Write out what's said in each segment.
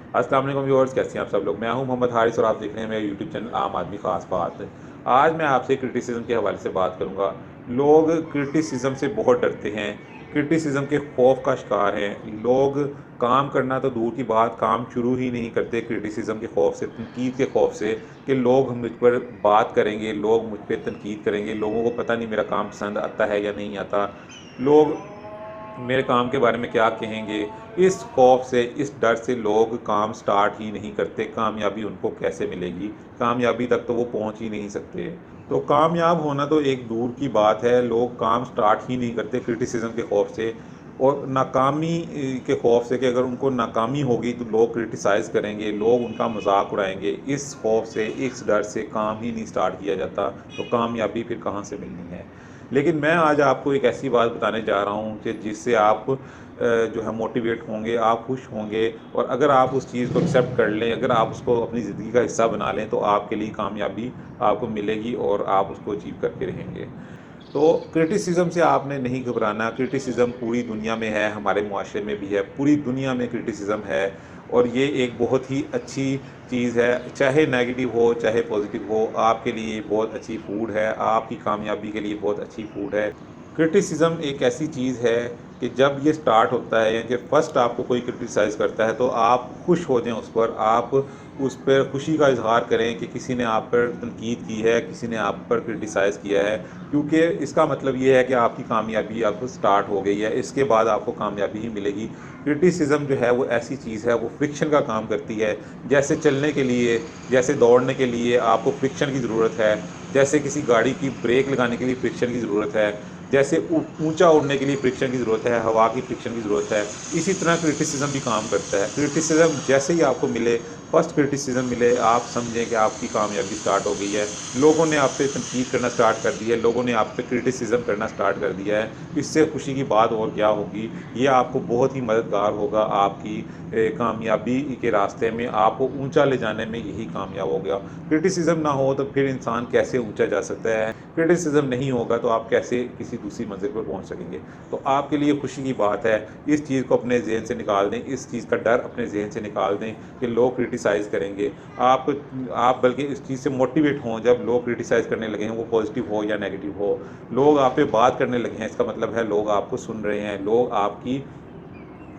अस्सलाम वालेकुम व्यूअर्स, कैसे हैं आप सब लोग। मैं हूं मोहम्मद हारिस और आप देख रहे हैं मेरा यूट्यूब चैनल आम आदमी ख़ास बात। आज मैं आपसे क्रिटिसिज्म के हवाले से बात करूंगा। लोग क्रिटिसिज्म से बहुत डरते हैं, क्रिटिसिज्म के खौफ का शिकार हैं। लोग काम करना तो दूर की बात, काम शुरू ही नहीं करते क्रिटिसिज्म के खौफ से, तनकीद के खौफ से कि लोग मुझ पर बात करेंगे, लोग मुझ पर तनकीद करेंगे, लोगों को पता नहीं मेरा काम पसंद आता है या नहीं आता, लोग मेरे काम के बारे में क्या कहेंगे। इस खौफ से, इस डर से लोग काम स्टार्ट ही नहीं करते। कामयाबी उनको कैसे मिलेगी, कामयाबी तक तो वो पहुंच ही नहीं सकते। तो कामयाब होना तो एक दूर की बात है, लोग काम स्टार्ट ही नहीं करते क्रिटिसिज्म के खौफ से और नाकामी के खौफ से कि अगर उनको नाकामी होगी तो लोग क्रिटिसाइज़ करेंगे, लोग उनका मजाक उड़ाएंगे। इस खौफ से, इस डर से काम ही नहीं स्टार्ट किया जाता। तो कामयाबी फिर कहाँ से मिलनी है। लेकिन मैं आज आपको एक ऐसी बात बताने जा रहा हूँ कि जिससे आप जो है मोटिवेट होंगे, आप खुश होंगे और अगर आप उस चीज़ को एक्सेप्ट कर लें, अगर आप उसको अपनी ज़िंदगी का हिस्सा बना लें तो आपके लिए कामयाबी आपको मिलेगी और आप उसको अचीव करके रहेंगे। तो क्रिटिसिज्म से आपने नहीं घबराना। क्रिटिसिज्म पूरी दुनिया में है, हमारे मुआशरे में भी है, पूरी दुनिया में क्रिटिसिज्म है और ये एक बहुत ही अच्छी चीज़ है। चाहे नेगेटिव हो चाहे पॉजिटिव हो, आपके लिए बहुत अच्छी फूड है, आपकी कामयाबी के लिए बहुत अच्छी फूड है। क्रिटिसिज्म एक ऐसी चीज़ है कि जब ये स्टार्ट होता है या कि फ़र्स्ट आपको कोई क्रिटिसाइज़ करता है तो आप खुश हो जाएं उस पर, आप उस पर खुशी का इजहार करें कि किसी ने आप पर तनकीद की है, किसी ने आप पर क्रिटिसाइज़ किया है, क्योंकि इसका मतलब ये है कि आपकी कामयाबी अब स्टार्ट हो गई है। इसके बाद आपको कामयाबी ही मिलेगी। क्रिटिसिज्म जो है वो ऐसी चीज़ है, वो फ्रिक्शन का काम करती है। जैसे चलने के लिए, जैसे दौड़ने के लिए आपको फ्रिक्शन की ज़रूरत है, जैसे किसी गाड़ी की ब्रेक लगाने के लिए फ्रिक्शन की ज़रूरत है, जैसे ऊंचा उड़ने के लिए फ्रिक्शन की ज़रूरत है, हवा की फ्रिक्शन की ज़रूरत है, इसी तरह क्रिटिसिज्म भी काम करता है। क्रिटिसिज्म जैसे ही आपको मिले, फर्स्ट क्रिटिसिज्म मिले, आप समझें कि आपकी कामयाबी स्टार्ट हो गई है। लोगों ने आप पे तनकीद करना स्टार्ट कर दी है, लोगों ने आप पे क्रिटिसिज्म करना स्टार्ट कर दिया है। इससे खुशी की बात और क्या होगी। ये आपको बहुत ही मददगार होगा आपकी कामयाबी के रास्ते में, आपको ऊंचा ले जाने में यही कामयाब हो गया। क्रिटिसिज्म ना हो तो फिर इंसान कैसे ऊंचा जा सकता है। क्रिटिसिज्म नहीं होगा तो आप कैसे किसी दूसरी मंजिल पर पहुंच सकेंगे। तो आपके लिए खुशी की बात है, इस चीज़ को अपने जहन से निकाल दें, इस चीज़ का डर अपने जहन से निकाल दें कि लोग क्रिटिसाइज़ करेंगे। आप बल्कि इस चीज़ से मोटिवेट हों। जब लोग क्रिटिसाइज़ करने लगे हैं, वो पॉजिटिव हो या नेगेटिव हो, लोग आप पे बात करने लगे हैं, इसका मतलब है लोग आपको सुन रहे हैं, लोग आपकी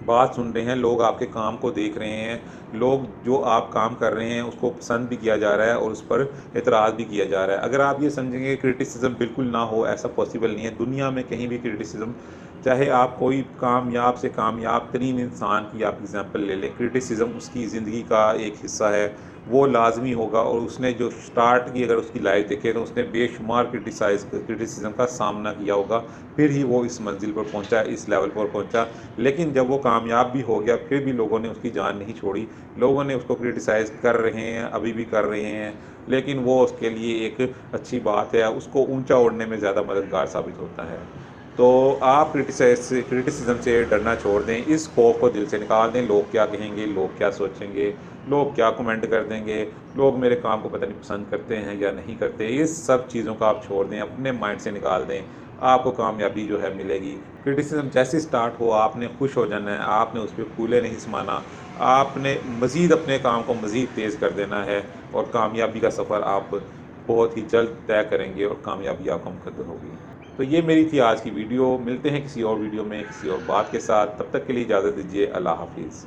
बात सुन रहे हैं, लोग आपके काम को देख रहे हैं, लोग जो आप काम कर रहे हैं उसको पसंद भी किया जा रहा है और उस पर एतराज़ भी किया जा रहा है। अगर आप ये समझेंगे क्रिटिसिज्म बिल्कुल ना हो, ऐसा पॉसिबल नहीं है दुनिया में कहीं भी क्रिटिसिज्म। चाहे आप कोई कामयाब से कामयाब तरीन इंसान की आप एग्जांपल ले लें, क्रिटिसिज्म उसकी ज़िंदगी का एक हिस्सा है, वो लाजमी होगा। और उसने जो स्टार्ट की, अगर उसकी लाइफ देखें तो उसने बेशुमार क्रिटिसिज्म का सामना किया होगा, फिर ही वो इस मंजिल पर पहुंचा, इस लेवल पर पहुंचा। लेकिन जब वो कामयाब भी हो गया फिर भी लोगों ने उसकी जान नहीं छोड़ी। लोगों ने उसको क्रिटिसाइज़ कर रहे हैं, अभी भी कर रहे हैं, लेकिन वो उसके लिए एक अच्छी बात है, उसको ऊंचा उड़ने में ज़्यादा मददगार साबित होता है। तो आप क्रिटिसिज्म से डरना छोड़ दें, इस खौफ को दिल से निकाल दें। लोग क्या कहेंगे, लोग क्या सोचेंगे, लोग क्या कमेंट कर देंगे, लोग मेरे काम को पता नहीं पसंद करते हैं या नहीं करते, इस सब चीज़ों को आप छोड़ दें, अपने माइंड से निकाल दें। आपको कामयाबी जो है मिलेगी। क्रिटिसिज्म जैसे स्टार्ट हो आपने खुश हो जाना है, आपने उस पर फूले नहीं समाना, आपने मज़ीद अपने काम को मज़ीद तेज़ कर देना है और कामयाबी का सफ़र आप बहुत ही जल्द तय करेंगे और कामयाबी आपको मुकद्दर होगी। तो ये मेरी थी आज की वीडियो। मिलते हैं किसी और वीडियो में किसी और बात के साथ, तब तक के लिए इजाज़त दीजिए। अल्लाह हाफिज़।